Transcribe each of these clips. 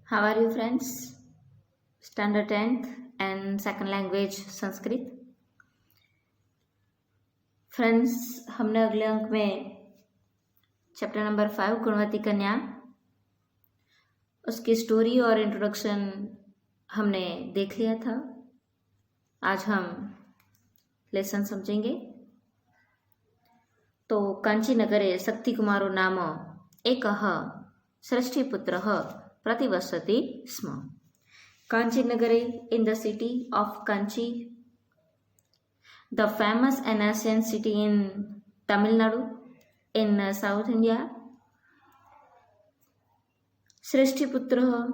How are you, friends? Standard 10th and second language Sanskrit. Friends, हमने अगले अंक में चैप्टर नंबर 5 गुणवती कन्या उसकी स्टोरी और इंट्रोडक्शन हमने देख लिया था. आज हम लेसन समझेंगे. तो कांचीनगरे शक्तिकुमारो नाम एकः श्रेष्ठीपुत्रः प्रतिवसति स्म. Kanchinagare, in the city of Kanchi, the famous and ancient city in Tamil Nadu in South India. Shreshtiputra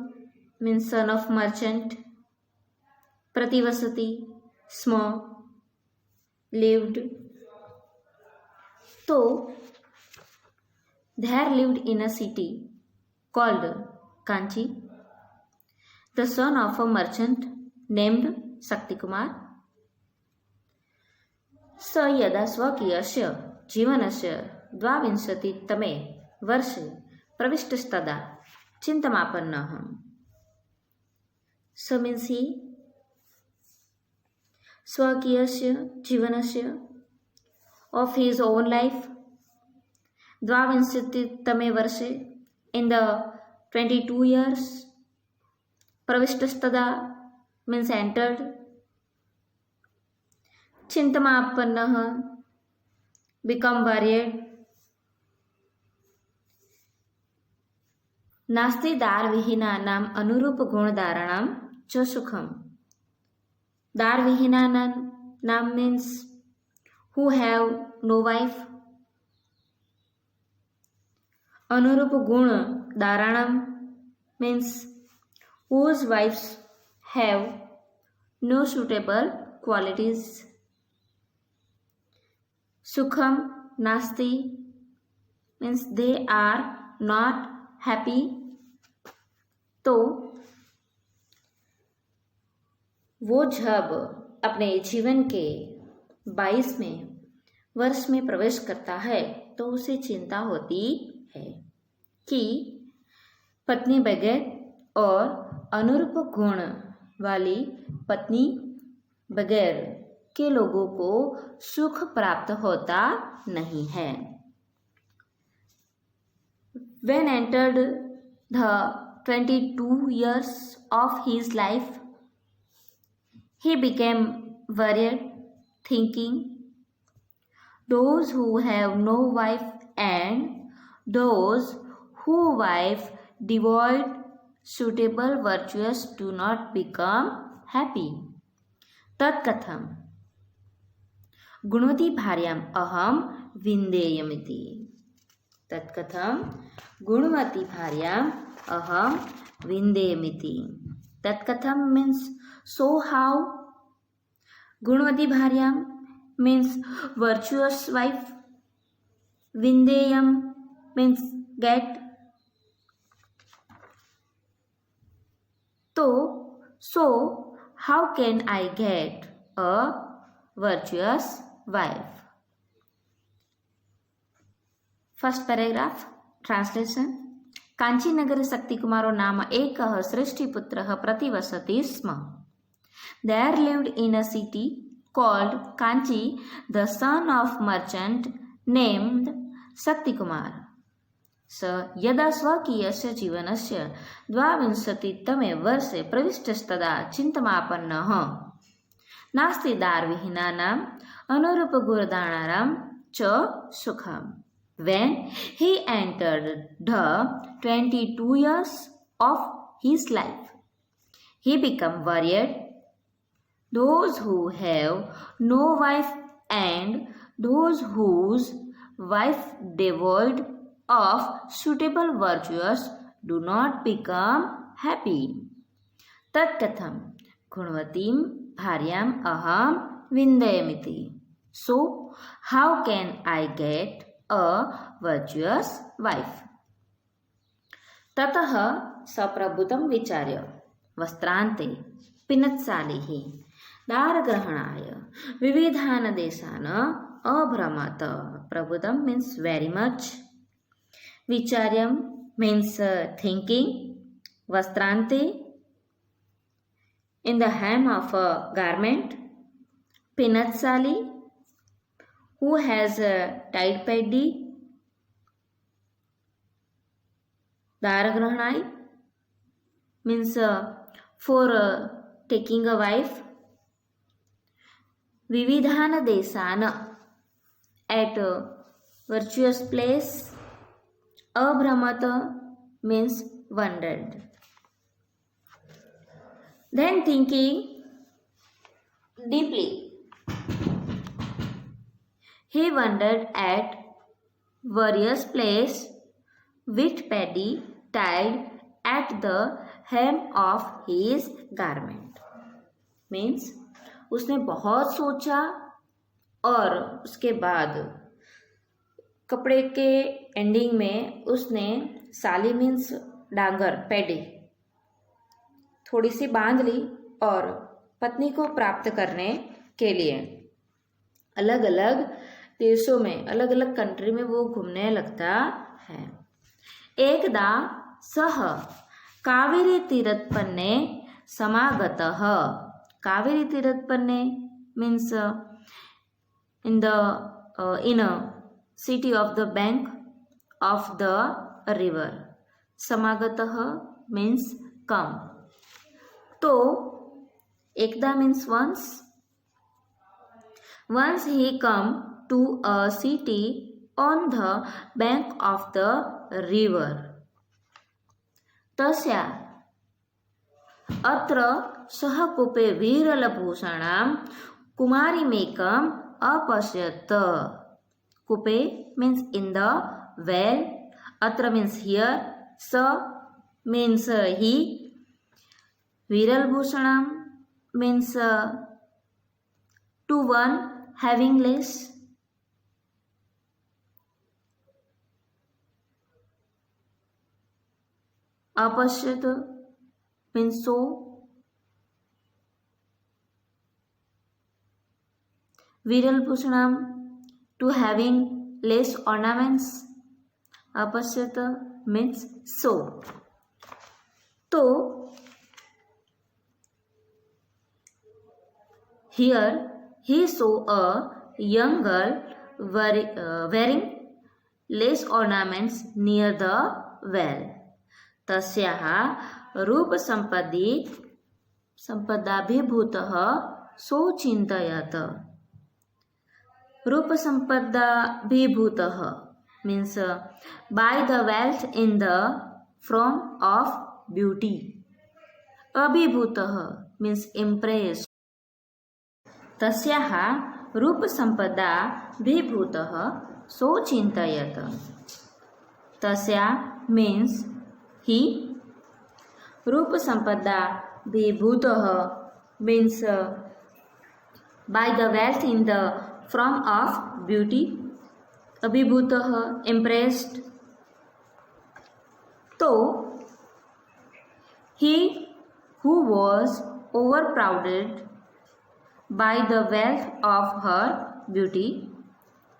means son of merchant. Prativasati, small, lived. So, there lived in a city called Kanchi the son of a merchant named Shaktikumar. स यदा स्वकीयस्य जीवनस्य 22तमे वर्षे प्रविष्टस्तदा चिन्तमापन्नः. स means he स्वकीयस्य जीवनस्य of his own life 22तमे वर्षे in the 22 years. Pravishtastada means entered. Chintamapannaha become worried. Nasti darvihinanam anurup gundaranam cha sukham. Darvihinanam means who have no wife. Anurup gundaranam means whose wives have no suitable qualities. Sukham nasti means they are not happy. तो वो जब अपने जीवन के 22वें वर्ष में प्रवेश करता है तो उसे चिंता होती है कि पत्नी बगैर और अनुरूप गुण वाली पत्नी बगैर के लोगों को सुख प्राप्त होता नहीं है. When entered the 22 years of his life, he became worried, thinking, those who have no wife and those who wife devoid suitable virtuous do not become happy. तत्कथम गुणवती भार्याम अहम विंदेयमिति. तत्कथम गुणवती भार्याम अहम विंदेयमिति. तत्कथम means so how. Gunwati भार्याम means virtuous wife. विंदेयम means get. So how can I get a virtuous wife? First paragraph translation. कांचीनगरे शक्तिकुमारो नाम एकः श्रेष्ठीपुत्रः प्रतिवसति स्म. There lived in a city called Kanchi the son of merchant named Shaktikumar. स यदा स्वकीयस्य जीवनस्य 22तमे वर्षे प्रविष्टस्तदा चिन्तमापन्नः. नास्ति दारविहीनानाम् अनुरूपगुणदानानां च सुखम्. When he entered the 22 years of his life, he became worried. Those who have no wife and those whose wife devoid of suitable virtues do not become happy. तत्कथम गुणवतीं भार्याम अहम विंदयमिति. So how can I get a virtuous wife? ततः सप्रभुतं विचार्य वस्त्रान्ते पिनत्सालिः दारग्रहणाय विविधान् देशान् अभ्रमत. प्रबुदम means very much. Vicharyam means thinking. Vastrante, in the hem of a garment. Pinatsali, who has a tight paddy. Daragrahanai means for taking a wife. Vividhana Desana, at a virtuous place. Abhramata means wondered. Then thinking deeply, he wondered at various places with paddy tied at the hem of his garment. Means उसने बहुत सोचा और उसके बाद कपड़े के ending में उसने साली मीन्स डांगर पैडी थोड़ी सी बांध ली और पत्नी को प्राप्त करने के लिए अलग अलग देशों में अलग अलग कंट्री में वो घूमने लगता है. एकदा सह कावेरी तीरत्पन्ने समागतः. कावेरी तीरत्पन्ने means in a city of the bank of the river. Samagatah means come. So ekda means once. Once he come to a city on the bank of the river. Tasya अत्र सह कूपे वीरलभूषणां कुमारीमेकम् अपश्यत. Kupe means in the well. Atra means here. Sa means he. Viralbhushanam means to one having less. Apashyat means so. Viralbhushanam to having less ornaments. Apashyata means so. So here he saw a young girl wearing less ornaments near the well. तस्याः रूप संपदाभिभूतः सोचिन्तयत. रूप संपदाभिभूतः means by the wealth in the form of beauty. Abhibhutah means impressed. तस्याः रूप संपदाभिभूतः सोचिन्तयत. तस्या means he. रूप संपदाभिभूतः means by the wealth in the form of beauty. Abhibhutah impressed. So he who was overcrowded by the wealth of her beauty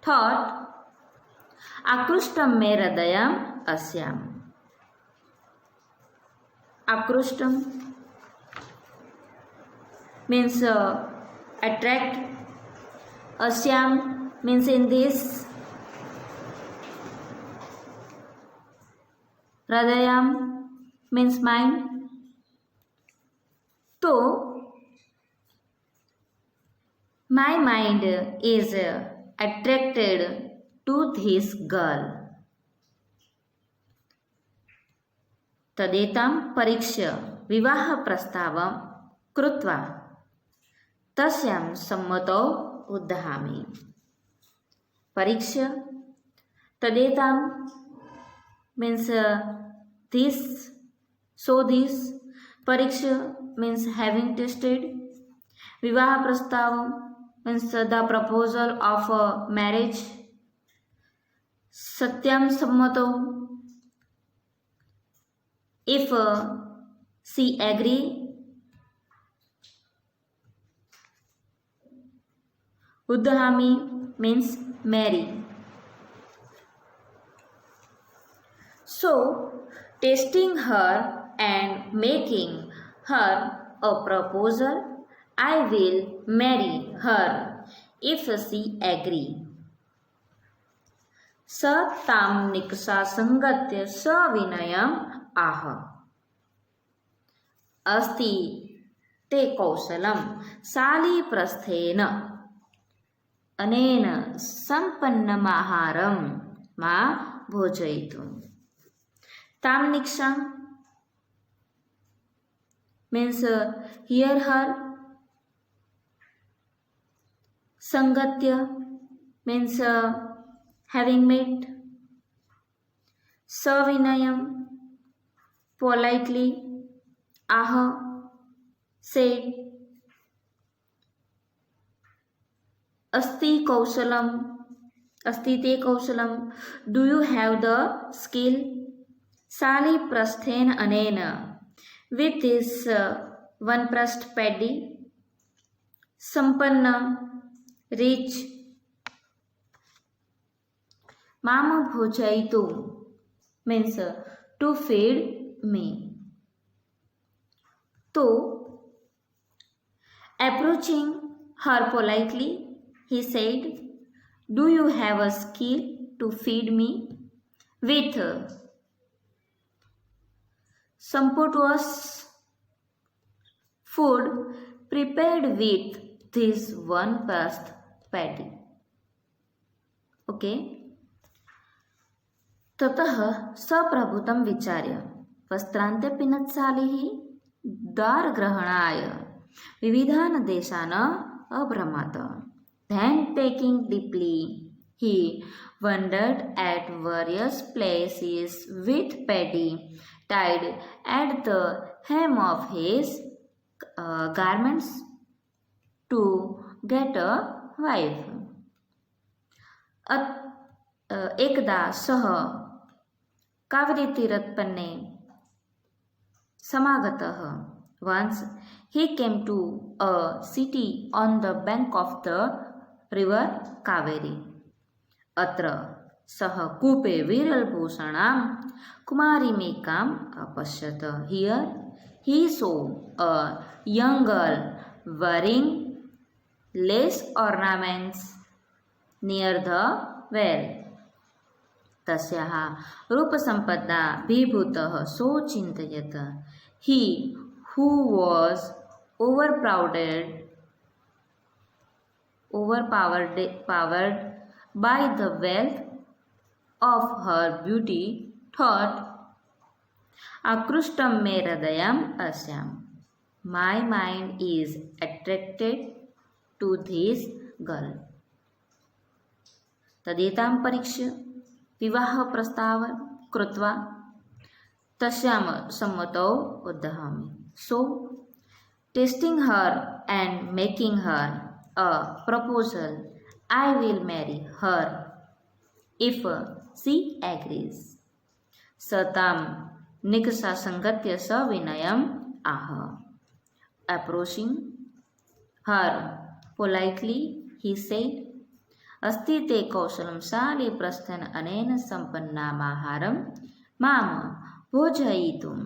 thought akrushtam me hridayam asyam. Akrushtam means attract. Asyam means in this. Hridayam means mind. So my mind is attracted to this girl. तदेतां परीक्ष्य विवाह प्रस्तावं कृत्वा तस्यां सम्मतौ उद्धामि. परीक्ष्य तदेतां means this. So this. Pariksha means having tested. Vivaha prastav means the proposal of marriage. Satyam sammato, if she agree. Uddhami means marry. So, tasting her and making her a proposal, I will marry her if she agree. स तां निकषा संगत्य सविनयम् आह अस्ति ते कौशलं शालीप्रस्थेन अनेन सम्पन्नमाहारं मा भोजयितुम्. Tamniksha means hear her. Sangatya means having met. Savinayam politely. Aha said. Asti kaushalam. Asti te kaushalam. Do you have the skill? Sali prasthen anena. With this one prast paddy. Sampanna rich. Mama bhojaitu means to feed me. So, approaching her politely, he said, do you have a skill to feed me? With sumptuous food prepared with this one pressed patty. Okay. ततः सप्रभुतं विचार्य वस्त्रान्ते पिनत्शालिः दारग्रहणाय विविधान् देशान् अभ्रमत. Then taking deeply, he wandered at various places with paddy tied at the hem of his garments to get a wife. एकदा सः कावेरीतीरत्पन्ने समागतः. Once he came to a city on the bank of the river Kaveri. अत्र सः कूपे विरलभूषणां कुमारीमेकाम् अपश्यत. Here he saw a young girl wearing lace ornaments near the well. तस्याः रूपसम्पदाभिभूतः सोऽचिन्तयत्. He who was overpowered by the wealth of her beauty thought, आकृष्टं मे हृदयम् अस्याम्. My mind is attracted to this girl. तदेतां परीक्ष्य विवाहप्रस्तावं कृत्वा तस्यां सम्मतौ उद्वहामि. So, tasting her and making her a proposal, I will marry her if she agrees. Satam niksa sangatya savinayam aha. Approaching her politely, he said, अस्ति ते कौशलं शाली प्रस्थन अनेन सम्पन्नामाहारं माम भोजयितुं.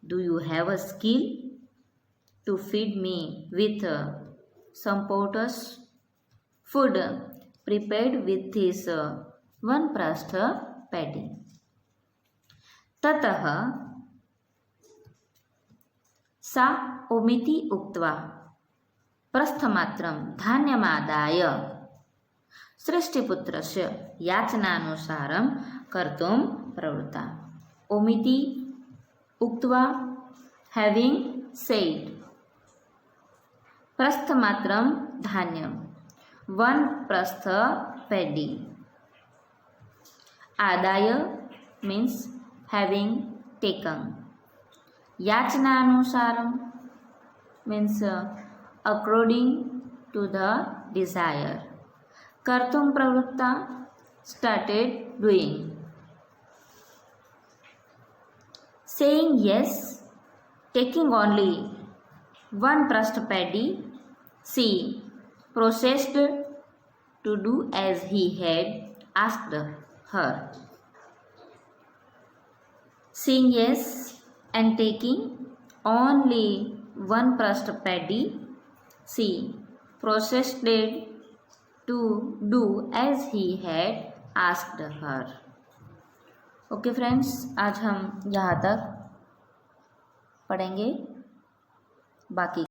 Do you have a skill to feed me with sumptuous food prepared with this one pressed paddy? ततः सा ओमिति उक्त्वा प्रस्थमात्रं धान्यमादाय सृष्टिपुत्रस्य याचनानुसारं कर्तुं प्रवृत्ता. ओमिति उक्त्वा having said. प्रस्थमात्रं धान्यं one प्रस्थ paddy. आदाय means having taken. याचनानुसारं means according to the desire. कर्तुं प्रवृत्ता started doing. Saying yes, taking only one pressed paddy, she proceeded to do as he had asked her. saying yes and taking only one pressed paddy. C. Proceeded to do as he had asked her. Okay friends, आज हम यहाँ तक पढ़ेंगे, बाकी